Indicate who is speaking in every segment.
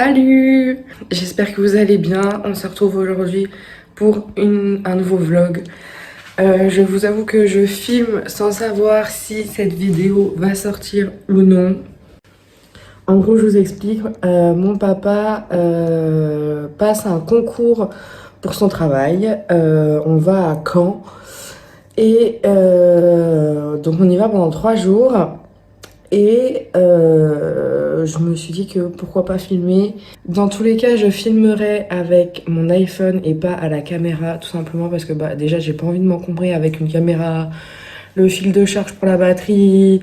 Speaker 1: Salut! J'espère que vous allez bien. On se retrouve aujourd'hui pour un nouveau vlog. Je vous avoue que je filme sans savoir si cette vidéo va sortir ou non. En gros, je vous explique. Mon papa passe un concours pour son travail. On va à Caen. Et donc on y va pendant 3 jours. Et je me suis dit que pourquoi pas filmer. Dans tous les cas, je filmerai avec mon iPhone et pas à la caméra, tout simplement parce que déjà j'ai pas envie de m'encombrer avec une caméra, le fil de charge pour la batterie,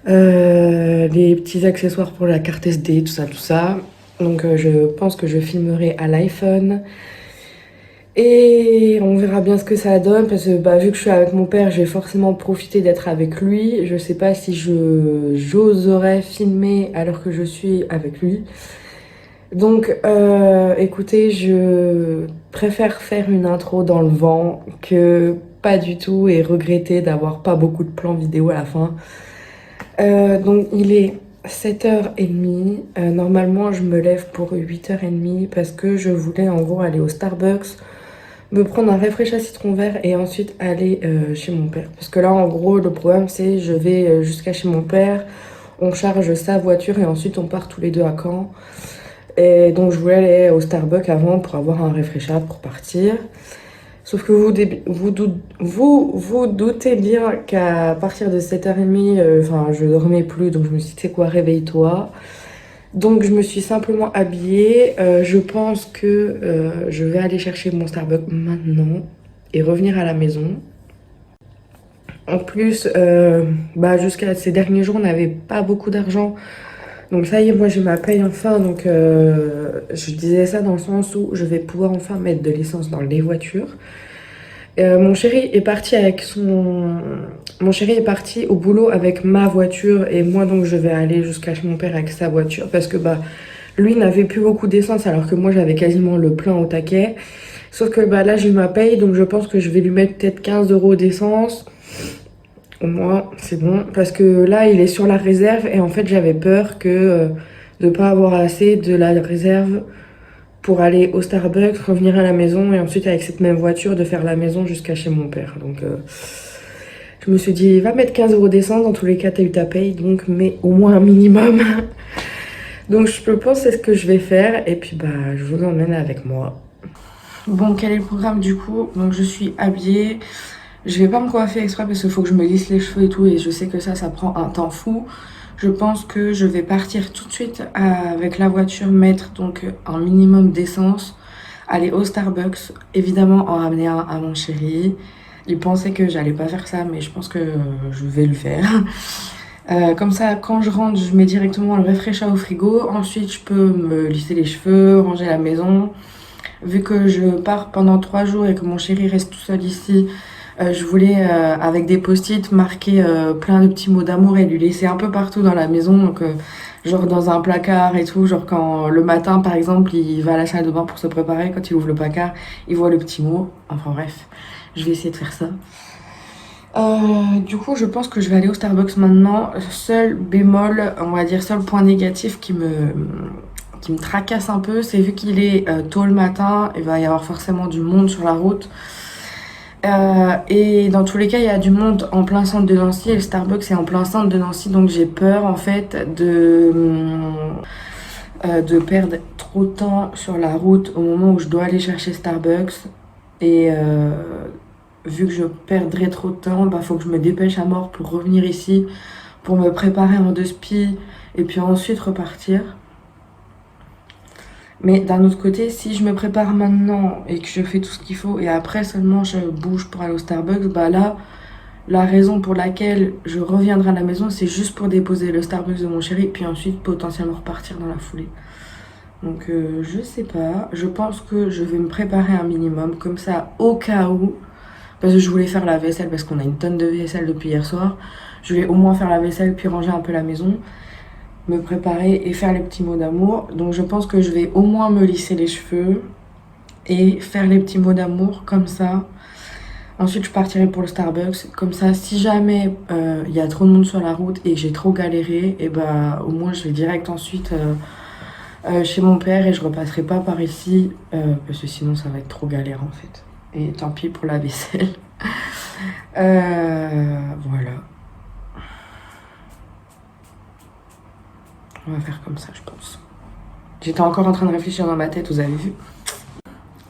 Speaker 1: les petits accessoires pour la carte SD, tout ça. Donc je pense que je filmerai à l'iPhone. Et on verra bien ce que ça donne parce que vu que je suis avec mon père, j'ai forcément profité d'être avec lui. Je sais pas si j'oserais filmer alors que je suis avec lui. Donc écoutez, je préfère faire une intro dans le vent que pas du tout et regretter d'avoir pas beaucoup de plans vidéo à la fin. Donc il est 7h30. Normalement je me lève pour 8h30 parce que je voulais en gros aller au Starbucks, me prendre un réfléchi à citron vert et ensuite aller chez mon père. Parce que là, en gros, le problème, c'est je vais jusqu'à chez mon père, on charge sa voiture et ensuite on part tous les deux à Caen. Et donc, je voulais aller au Starbucks avant pour avoir un réfléchi pour partir. Sauf que vous doutez bien qu'à partir de 7h30, je dormais plus, donc je me suis dit, c'est quoi, réveille-toi. Donc je me suis simplement habillée. Je pense que je vais aller chercher mon Starbucks maintenant et revenir à la maison. En plus, jusqu'à ces derniers jours, on n'avait pas beaucoup d'argent. Donc ça y est, moi j'ai ma paye enfin. Donc je disais ça dans le sens où je vais pouvoir enfin mettre de l'essence dans les voitures. Mon chéri est parti au boulot avec ma voiture et moi donc je vais aller jusqu'à chez mon père avec sa voiture parce que lui n'avait plus beaucoup d'essence alors que moi j'avais quasiment le plein au taquet. Sauf que là j'ai eu ma paye donc je pense que je vais lui mettre peut-être 15 € d'essence. Au moins c'est bon parce que là il est sur la réserve et en fait j'avais peur que de pas avoir assez de la réserve pour aller au Starbucks, revenir à la maison et ensuite avec cette même voiture de faire la maison jusqu'à chez mon père. Donc je me suis dit, va mettre 15 € d'essence, dans tous les cas t'as eu ta paye, donc mets au moins un minimum. Donc je pense que c'est ce que je vais faire et puis je vous emmène avec moi. Bon, quel est le programme du coup? Donc je suis habillée, je vais pas me coiffer exprès parce qu'il faut que je me lisse les cheveux et tout et je sais que ça prend un temps fou. Je pense que je vais partir tout de suite avec la voiture, mettre donc un minimum d'essence, aller au Starbucks, évidemment en ramener un à mon chéri. Il pensait que j'allais pas faire ça, mais je pense que je vais le faire. Comme ça, quand je rentre, je mets directement le réfléchi au frigo. Ensuite, je peux me lisser les cheveux, ranger la maison. Vu que je pars pendant 3 jours et que mon chéri reste tout seul ici, je voulais, avec des post-it, marquer plein de petits mots d'amour et lui laisser un peu partout dans la maison. Donc, genre dans un placard et tout. Genre quand le matin, par exemple, il va à la salle de bain pour se préparer. Quand il ouvre le placard, il voit le petit mot. Enfin bref, je vais essayer de faire ça. Du coup, je pense que je vais aller au Starbucks maintenant. Seul bémol, on va dire seul point négatif qui me tracasse un peu, c'est vu qu'il est tôt le matin, il va y avoir forcément du monde sur la route. Et dans tous les cas, il y a du monde en plein centre de Nancy et le Starbucks est en plein centre de Nancy, donc j'ai peur en fait de perdre trop de temps sur la route au moment où je dois aller chercher Starbucks. Et vu que je perdrai trop de temps, faut que je me dépêche à mort pour revenir ici, pour me préparer en 2 spi et puis ensuite repartir. Mais d'un autre côté, si je me prépare maintenant et que je fais tout ce qu'il faut et après seulement je bouge pour aller au Starbucks, là, la raison pour laquelle je reviendrai à la maison, c'est juste pour déposer le Starbucks de mon chéri, puis ensuite potentiellement repartir dans la foulée. Donc je sais pas, je pense que je vais me préparer un minimum, comme ça au cas où, parce que je voulais faire la vaisselle parce qu'on a une tonne de vaisselle depuis hier soir. Je vais au moins faire la vaisselle puis ranger un peu la maison, me préparer et faire les petits mots d'amour. Donc je pense que je vais au moins me lisser les cheveux et faire les petits mots d'amour comme ça. Ensuite je partirai pour le Starbucks. Comme ça, si jamais il y a trop de monde sur la route et que j'ai trop galéré, et au moins je vais direct ensuite chez mon père et je repasserai pas par ici parce que sinon ça va être trop galère en fait. Et tant pis pour la vaisselle. Voilà. On va faire comme ça, je pense. J'étais encore en train de réfléchir dans ma tête, vous avez vu.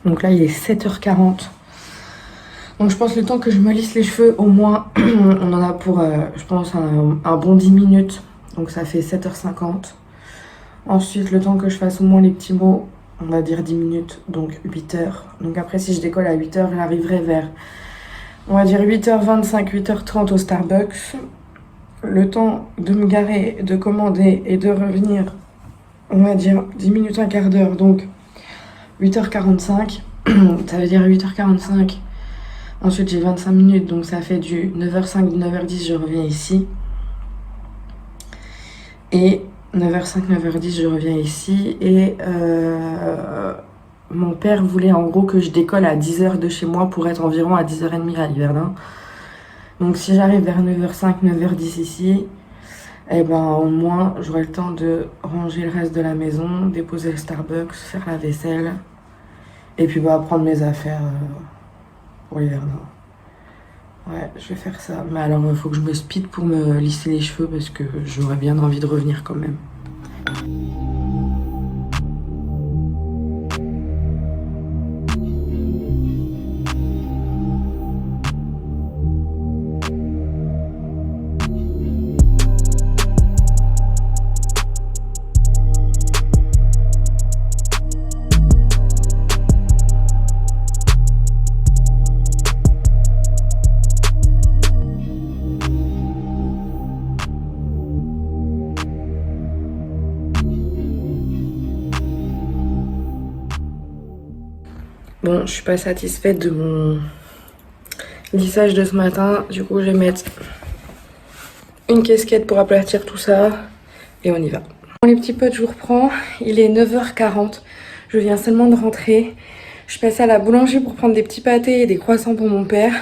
Speaker 1: Donc là, il est 7h40. Donc je pense le temps que je me lisse les cheveux, au moins, on en a pour, je pense, un bon 10 minutes. Donc ça fait 7h50. Ensuite, le temps que je fasse au moins les petits mots, on va dire 10 minutes, donc 8h. Donc après, si je décolle à 8h, j'arriverai vers, on va dire 8h25, 8h30 au Starbucks. Le temps de me garer, de commander et de revenir, on va dire 10 minutes, un quart d'heure, donc 8h45. Ça veut dire 8h45. Ensuite, j'ai 25 minutes, donc ça fait du 9h05, 9h10, je reviens ici. Et 9h05, 9h10, je reviens ici. Et mon père voulait en gros que je décolle à 10h de chez moi pour être environ à 10h30 à Yverdun. Donc si j'arrive vers 9h05, 9h10 ici, eh ben au moins j'aurai le temps de ranger le reste de la maison, déposer le Starbucks, faire la vaisselle. Et puis bah prendre mes affaires pour Yverdun. Ouais, je vais faire ça. Mais alors il faut que je me speed pour me lisser les cheveux parce que j'aurais bien envie de revenir quand même. Bon, je suis pas satisfaite de mon lissage de ce matin. Du coup, je vais mettre une casquette pour aplatir tout ça. Et on y va. Bon, les petits potes, je vous reprends. Il est 9h40. Je viens seulement de rentrer. Je suis passée à la boulangerie pour prendre des petits pâtés et des croissants pour mon père.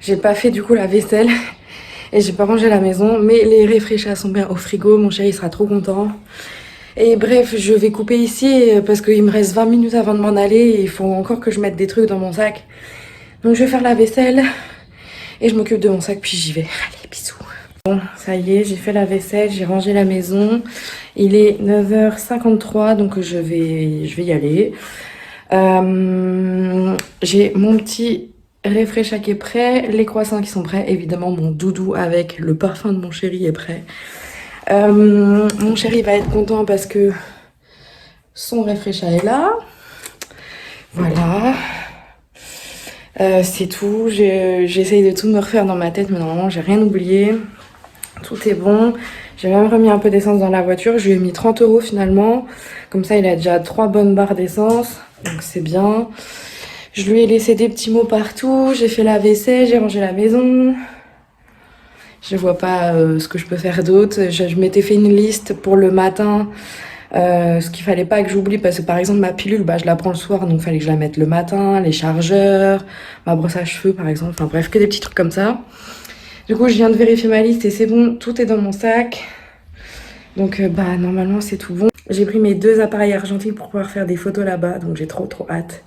Speaker 1: J'ai pas fait du coup la vaisselle. Et j'ai pas rangé la maison. Mais les réfléchis sont bien au frigo. Mon chéri sera trop content. Et bref, je vais couper ici parce qu'il me reste 20 minutes avant de m'en aller et il faut encore que je mette des trucs dans mon sac. Donc je vais faire la vaisselle et je m'occupe de mon sac puis j'y vais. Allez, bisous. Bon, ça y est, j'ai fait la vaisselle, j'ai rangé la maison. Il est 9h53 donc je vais y aller. J'ai mon petit réfléchi qui est prêt, les croissants qui sont prêts. Évidemment, mon doudou avec le parfum de mon chéri est prêt. Mon chéri va être content parce que son réfléchi est là. Voilà. C'est tout. J'essaye de tout me refaire dans ma tête, mais normalement j'ai rien oublié. Tout est bon. J'ai même remis un peu d'essence dans la voiture. Je lui ai mis 30 € finalement. Comme ça, il a déjà 3 bonnes barres d'essence. Donc c'est bien. Je lui ai laissé des petits mots partout. J'ai fait la vaisselle, j'ai rangé la maison. Je vois pas ce que je peux faire d'autre. Je m'étais fait une liste pour le matin. Ce qu'il fallait pas que j'oublie parce que par exemple ma pilule, bah, je la prends le soir donc il fallait que je la mette le matin. Les chargeurs, ma brosse à cheveux par exemple. Enfin bref, que des petits trucs comme ça. Du coup, je viens de vérifier ma liste et c'est bon. Tout est dans mon sac. Donc bah normalement c'est tout bon. J'ai pris mes 2 appareils argentiques pour pouvoir faire des photos là-bas. Donc j'ai trop hâte.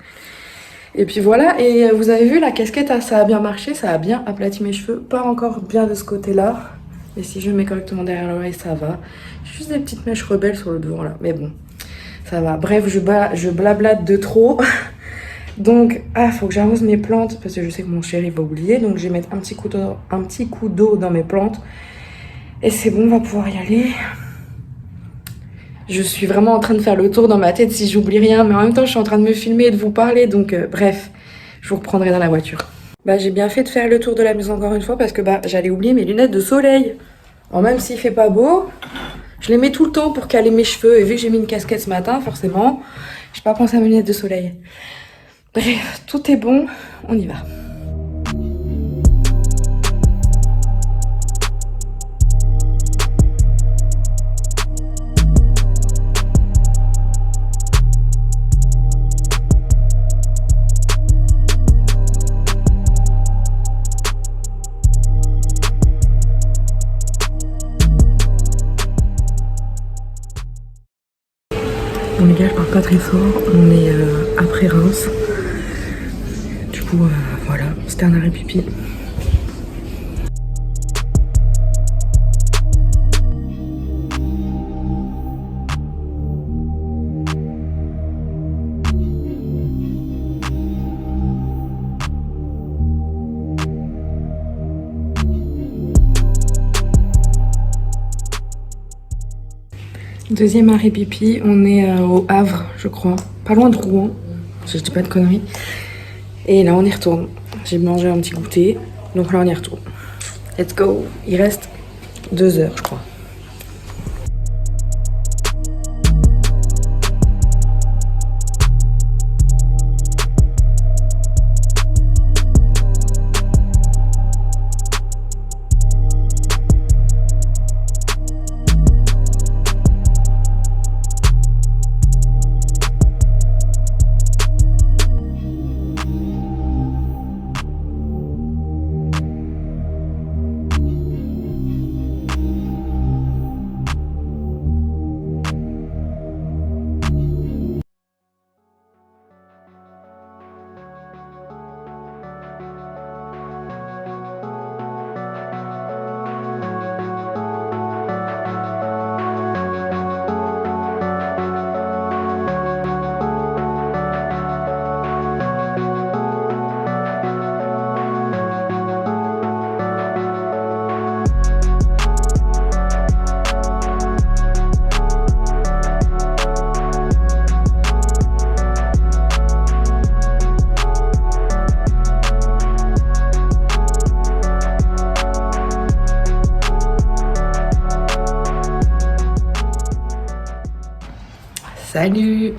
Speaker 1: Et puis voilà, et vous avez vu la casquette, ça a bien marché, ça a bien aplati mes cheveux. Pas encore bien de ce côté-là, mais si je mets correctement derrière l'oreille, ça va. Juste des petites mèches rebelles sur le devant là, mais bon, ça va. Bref, je blablate de trop. Donc, faut que j'arrose mes plantes, parce que je sais que mon chéri va oublier. Donc je vais mettre un petit coup d'eau dans mes plantes. Et c'est bon, on va pouvoir y aller. Je suis vraiment en train de faire le tour dans ma tête si j'oublie rien, mais en même temps je suis en train de me filmer et de vous parler, donc bref, je vous reprendrai dans la voiture. Bah j'ai bien fait de faire le tour de la maison encore une fois parce que bah j'allais oublier mes lunettes de soleil. Alors même s'il fait pas beau, je les mets tout le temps pour caler mes cheveux et vu que j'ai mis une casquette ce matin, forcément, j'ai pas pensé à mes lunettes de soleil. Bref, tout est bon, on y va. gars, je parle pas très fort. On est après Reims. Du coup, voilà, c'était un arrêt pipi. Deuxième arrêt pipi, on est au Havre, je crois. Pas loin de Rouen, si je dis pas de conneries. Et là, on y retourne. J'ai mangé un petit goûter, donc là, on y retourne. Let's go. Il reste 2 heures, je crois. Salut,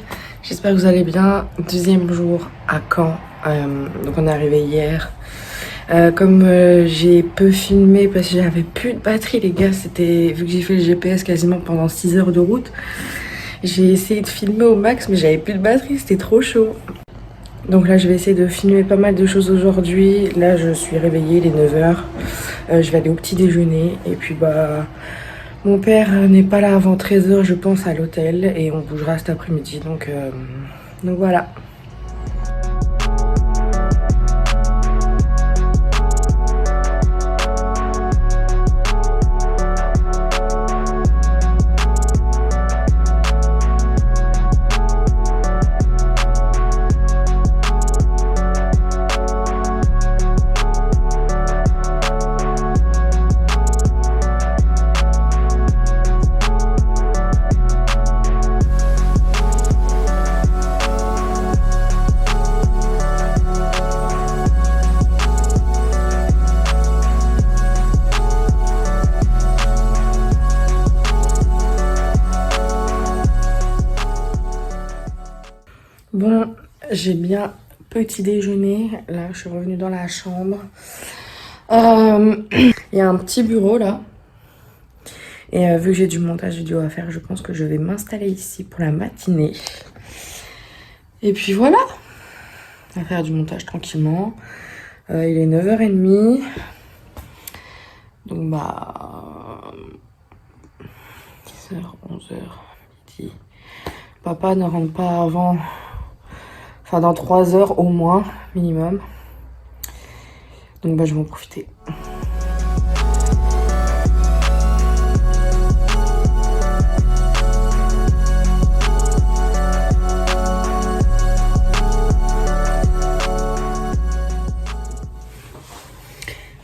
Speaker 1: j'espère que vous allez bien. Deuxième jour à Caen, donc on est arrivé hier. Comme j'ai peu filmé parce que j'avais plus de batterie les gars, c'était vu que j'ai fait le GPS quasiment pendant 6 heures de route. J'ai essayé de filmer au max mais j'avais plus de batterie, c'était trop chaud. Donc là je vais essayer de filmer pas mal de choses aujourd'hui. Là je suis réveillée, il est 9 heures. Je vais aller au petit déjeuner et puis bah... Mon père n'est pas là avant 13 heures, je pense, à l'hôtel et on bougera cet après-midi. Donc voilà. Bon, j'ai bien petit déjeuner. Là, je suis revenue dans la chambre. Il y a un petit bureau là. Et vu que j'ai du montage vidéo à faire, je pense que je vais m'installer ici pour la matinée. Et puis voilà. On va faire du montage tranquillement. Il est 9h30. Donc bah... 10h, 11h, midi. Papa ne rentre pas avant... Enfin, dans 3 heures au moins, minimum. Donc, bah, je vais en profiter.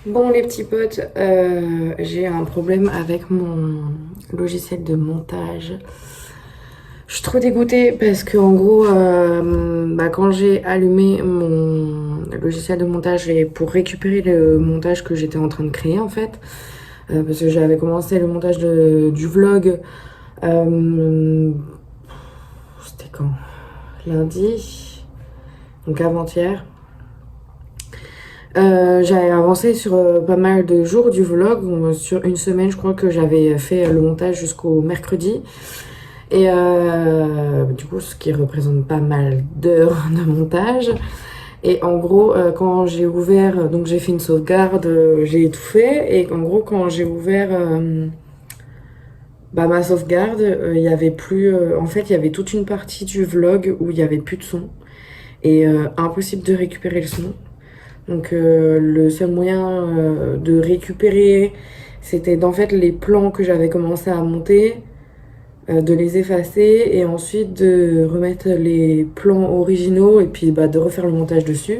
Speaker 1: Bon, les petits potes, j'ai un problème avec mon logiciel de montage. Je suis trop dégoûtée parce que en gros, quand j'ai allumé mon logiciel de montage et pour récupérer le montage que j'étais en train de créer en fait, parce que j'avais commencé le montage du vlog, c'était quand? Lundi, donc avant-hier. J'avais avancé sur pas mal de jours du vlog, sur une semaine je crois que j'avais fait le montage jusqu'au mercredi. Et du coup, ce qui représente pas mal d'heures de montage. Et en gros, quand j'ai ouvert, donc j'ai fait une sauvegarde, j'ai tout fait. Et en gros, quand j'ai ouvert Bah, ma sauvegarde, il y avait plus. En fait, il y avait toute une partie du vlog où il y avait plus de son. Et impossible de récupérer le son. Donc, le seul moyen de récupérer, c'était d'en fait les plans que j'avais commencé à monter, de les effacer et ensuite de remettre les plans originaux et puis bah, de refaire le montage dessus.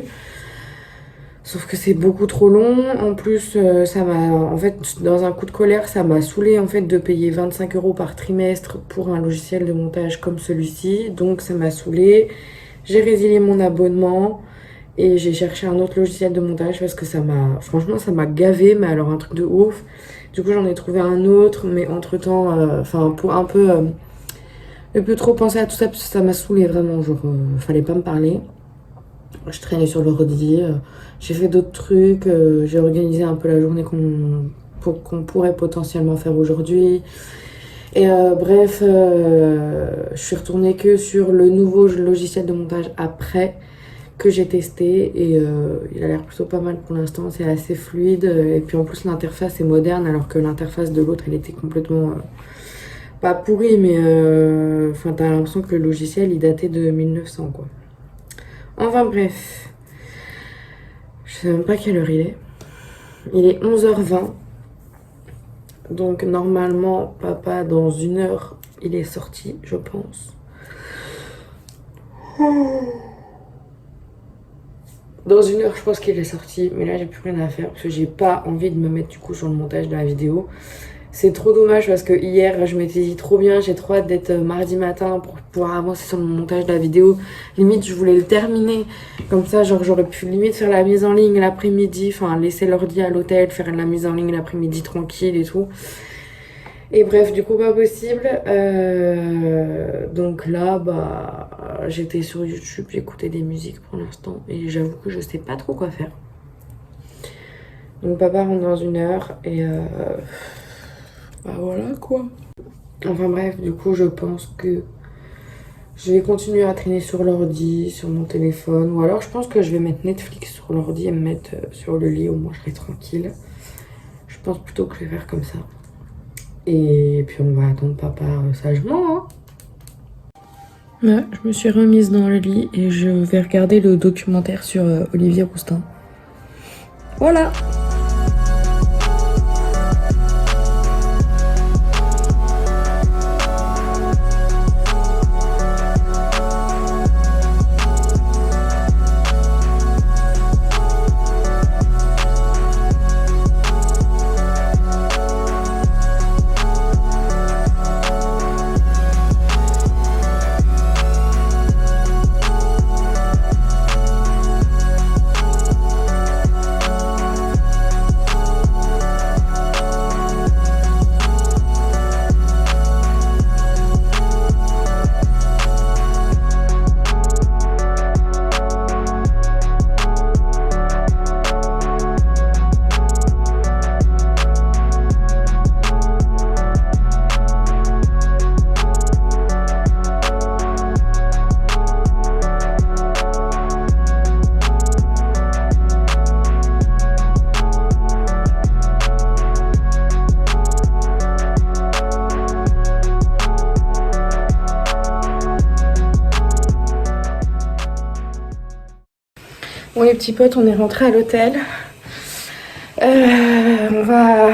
Speaker 1: Sauf que c'est beaucoup trop long. En plus, ça m'a, en fait, dans un coup de colère, ça m'a saoulé en fait de payer 25 € par trimestre pour un logiciel de montage comme celui-ci. Donc ça m'a saoulé. J'ai résilié mon abonnement et j'ai cherché un autre logiciel de montage parce que ça m'a, franchement, ça m'a gavé, mais alors un truc de ouf. Du coup, j'en ai trouvé un autre, mais entre-temps, enfin, pour un peu, ne plus trop penser à tout ça parce que ça m'a saoulé vraiment. Genre, fallait pas me parler. Je traînais sur l'ordi, j'ai fait d'autres trucs, j'ai organisé un peu la journée qu'on pourrait potentiellement faire aujourd'hui. Et bref, je suis retournée que sur le nouveau logiciel de montage après que j'ai testé et il a l'air plutôt pas mal pour l'instant, c'est assez fluide et puis en plus l'interface est moderne alors que l'interface de l'autre elle était complètement pas pourrie mais enfin t'as l'impression que le logiciel il datait de 1900 quoi. Enfin bref, je sais même pas quelle heure il est. Il est 11h20. Donc normalement, papa, dans 1 heure, il est sorti, je pense. Dans 1 heure, je pense qu'il est sorti. Mais là, j'ai plus rien à faire parce que j'ai pas envie de me mettre du coup sur le montage de la vidéo. C'est trop dommage parce que hier, je m'étais dit trop bien, j'ai trop hâte d'être mardi matin pour pouvoir avancer sur le montage de la vidéo. Limite, je voulais le terminer. Comme ça, genre, j'aurais pu limite faire la mise en ligne l'après-midi. Enfin, laisser l'ordi à l'hôtel, faire la mise en ligne l'après-midi tranquille et tout. Et bref, du coup, pas possible. Donc là, bah, j'étais sur YouTube, j'écoutais des musiques pour l'instant. Et j'avoue que je sais pas trop quoi faire. Donc papa rentre dans 1 heure et bah voilà quoi. Enfin bref, du coup, je pense que je vais continuer à traîner sur l'ordi, sur mon téléphone. Ou alors, je pense que je vais mettre Netflix sur l'ordi et me mettre sur le lit. Au moins, je serai tranquille. Je pense plutôt que je vais faire comme ça. Et puis, on va attendre papa sagement. Hein. Ouais, je me suis remise dans le lit et je vais regarder le documentaire sur Olivier Roustin. Voilà! Bon les petits potes, on est rentrés à l'hôtel. On va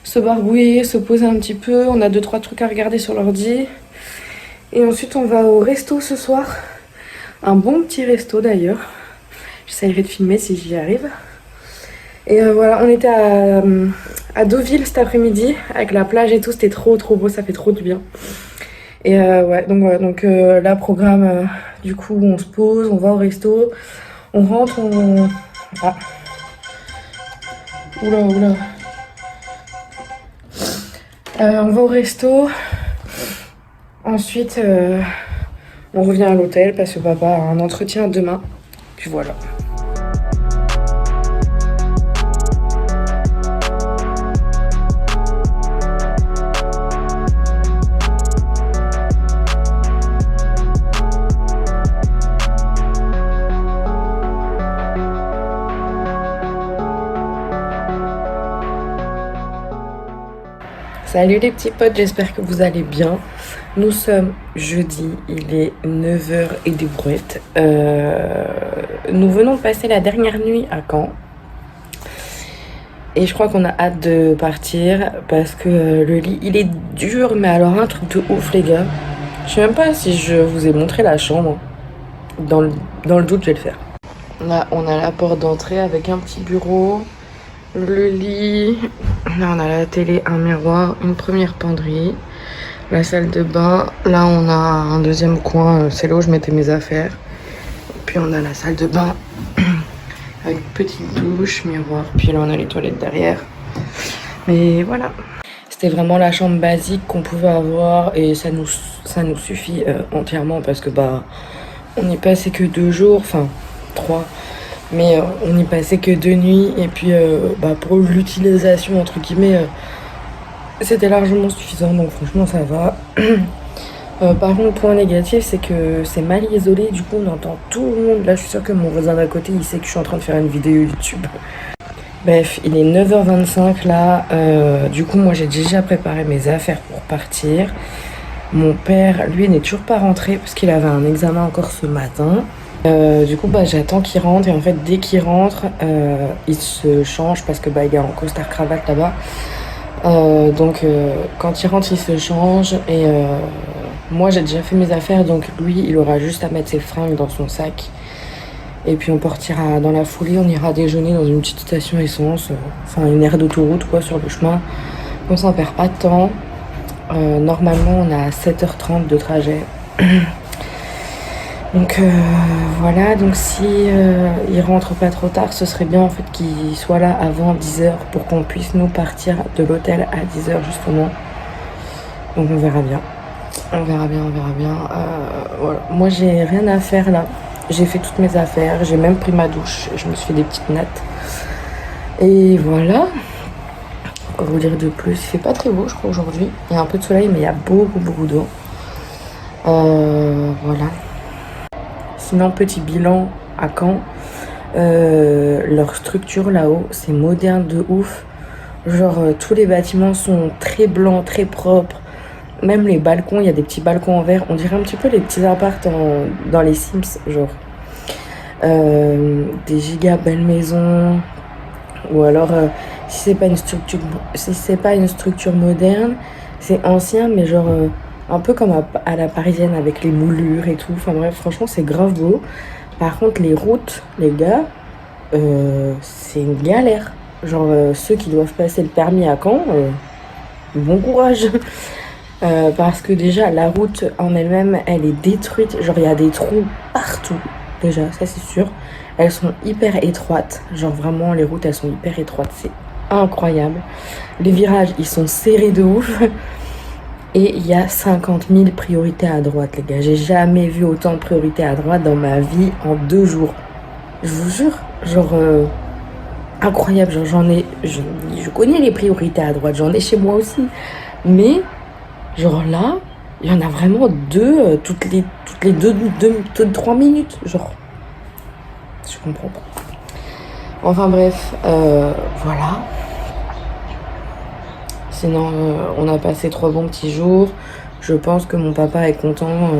Speaker 1: se barbouiller, se poser un petit peu. On a 2-3 trucs à regarder sur l'ordi. Et ensuite on va au resto ce soir. Un bon petit resto d'ailleurs. J'essaierai de filmer si j'y arrive. Et voilà, on était à Deauville cet après-midi avec la plage et tout. C'était trop beau, ça fait trop du bien. Et ouais, donc là, programme, du coup, on se pose, on va au resto. On rentre, on... Ah. Oula. On va au resto. Ensuite, on revient à l'hôtel parce que papa a un entretien demain. Puis voilà. Salut les petits potes, j'espère que vous allez bien. Nous sommes jeudi, il est 9h et des brouettes. Nous venons de passer la dernière nuit à Caen. Et je crois qu'on a hâte de partir parce que le lit, il est dur, mais alors un truc de ouf les gars. Je sais même pas si je vous ai montré la chambre. Dans le doute, je vais le faire. Là, on a la porte d'entrée avec un petit bureau, le lit. Là, on a la télé, un miroir, une première penderie, la salle de bain. Là, on a un deuxième coin, c'est là où je mettais mes affaires. Puis on a la salle de bain avec petite douche, miroir. Puis là, on a les toilettes derrière. Mais voilà. C'était vraiment la chambre basique qu'on pouvait avoir et ça nous suffit entièrement parce que on n'y passait que 2 jours, enfin 3. Mais on n'y passait que 2 nuits et puis pour l'utilisation entre guillemets c'était largement suffisant, donc franchement ça va. Par contre, le point négatif c'est que c'est mal isolé, du coup on entend tout le monde. Là je suis sûre que mon voisin d'à côté il sait que je suis en train de faire une vidéo YouTube. Bref, il est 9h25 là, du coup moi j'ai déjà préparé mes affaires pour partir. Mon père, lui, n'est toujours pas rentré parce qu'il avait un examen encore ce matin. Du coup, j'attends qu'il rentre et en fait, dès qu'il rentre, il se change parce que il est en costard cravate là-bas. Donc, quand il rentre, il se change et moi, j'ai déjà fait mes affaires, donc lui, il aura juste à mettre ses fringues dans son sac. Et puis, on partira dans la foulée, on ira déjeuner dans une petite station essence, enfin une aire d'autoroute quoi, sur le chemin. Comme ça, on perd pas de temps. Normalement on a 7h30 de trajet. Donc voilà, donc si il rentre pas trop tard, ce serait bien en fait qu'il soit là avant 10h pour qu'on puisse nous partir de l'hôtel à 10h justement. Donc on verra bien. Voilà. Moi j'ai rien à faire là. J'ai fait toutes mes affaires, j'ai même pris ma douche, je me suis fait des petites nattes. Et voilà. Quoi vous dire de plus? Il fait pas très beau, je crois, aujourd'hui. Il y a un peu de soleil, mais il y a beaucoup d'eau. Voilà. Sinon, petit bilan à Caen. Leur structure là-haut, c'est moderne de ouf. Genre, tous les bâtiments sont très blancs, très propres. Même les balcons, il y a des petits balcons en verre. On dirait un petit peu les petits apparts dans les Sims, genre. Des giga belles maisons. Ou alors, si c'est pas une structure moderne, c'est ancien, mais genre un peu comme à la parisienne avec les moulures et tout. Enfin bref, franchement, c'est grave beau. Par contre, les routes, les gars, c'est une galère. Genre, ceux qui doivent passer le permis à Caen, bon courage. Parce que déjà, la route en elle-même, elle est détruite. Genre, il y a des trous partout. Déjà, ça c'est sûr. Elles sont hyper étroites. Genre, vraiment, les routes, elles sont hyper étroites. C'est incroyable. Les virages, ils sont serrés de ouf. Et il y a 50 000 priorités à droite, les gars. J'ai jamais vu autant de priorités à droite dans ma vie en 2 jours. Je vous jure. Genre, incroyable. Genre, je connais les priorités à droite. J'en ai chez moi aussi. Mais, genre là, il y en a vraiment 2 toutes les 3 minutes. Genre, je comprends pas. Enfin bref, voilà. Sinon, on a passé 3 bons petits jours. Je pense que mon papa est content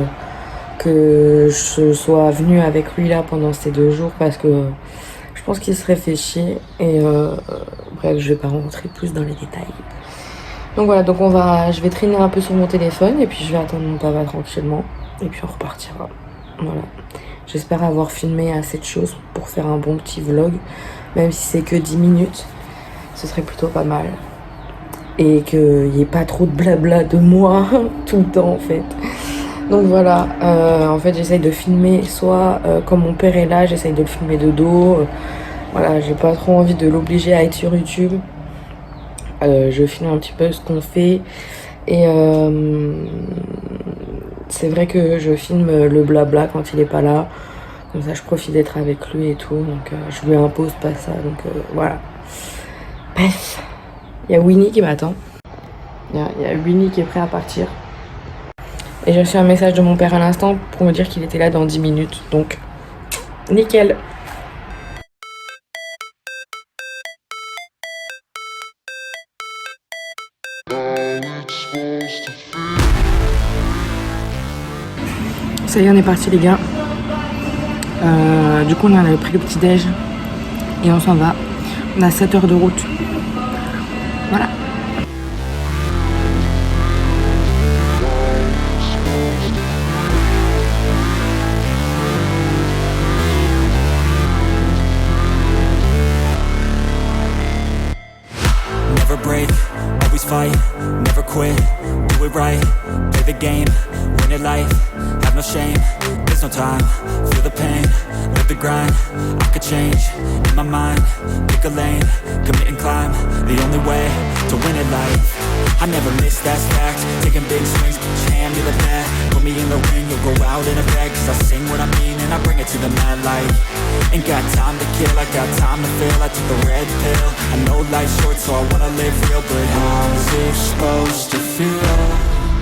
Speaker 1: que je sois venue avec lui là pendant ces 2 jours parce que je pense qu'il serait fait chier. Et bref, je vais pas rentrer plus dans les détails. Donc voilà, je vais traîner un peu sur mon téléphone et puis je vais attendre mon papa tranquillement. Et puis on repartira. Voilà. J'espère avoir filmé assez de choses pour faire un bon petit vlog. Même si c'est que 10 minutes, ce serait plutôt pas mal. Et qu'il n'y ait pas trop de blabla de moi tout le temps en fait. Donc voilà, en fait j'essaye de filmer soit quand mon père est là, j'essaye de le filmer de dos. Voilà, j'ai pas trop envie de l'obliger à être sur YouTube. Je filme un petit peu ce qu'on fait. Et c'est vrai que je filme le blabla quand il est pas là. Comme ça je profite d'être avec lui et tout. Donc je lui impose pas ça. Donc voilà. Bref. Il y a Winnie qui m'attend. Il y a Winnie qui est prêt à partir. Et j'ai reçu un message de mon père à l'instant pour me dire qu'il était là dans 10 minutes. Donc, nickel. Ça y est, on est parti les gars. Du coup on a pris le petit déj et on s'en va. On a 7 heures de route. Voilà.
Speaker 2: Never break, always fight, never quit, do it right, play the game, win it life, have no shame, there's no time, feel the pain, live the grind, I could change, in my mind, pick a lane, commit and climb, the only way to win it life. I never miss, that's fact, taking big swings, put your hand to the bat, put me in the ring, you'll go out in a bag, cause I sing what I mean and I bring it to the mad light. Ain't got time to kill, I got time to feel, I took the red pill, I know life's short so I wanna live real, but how's it supposed to feel?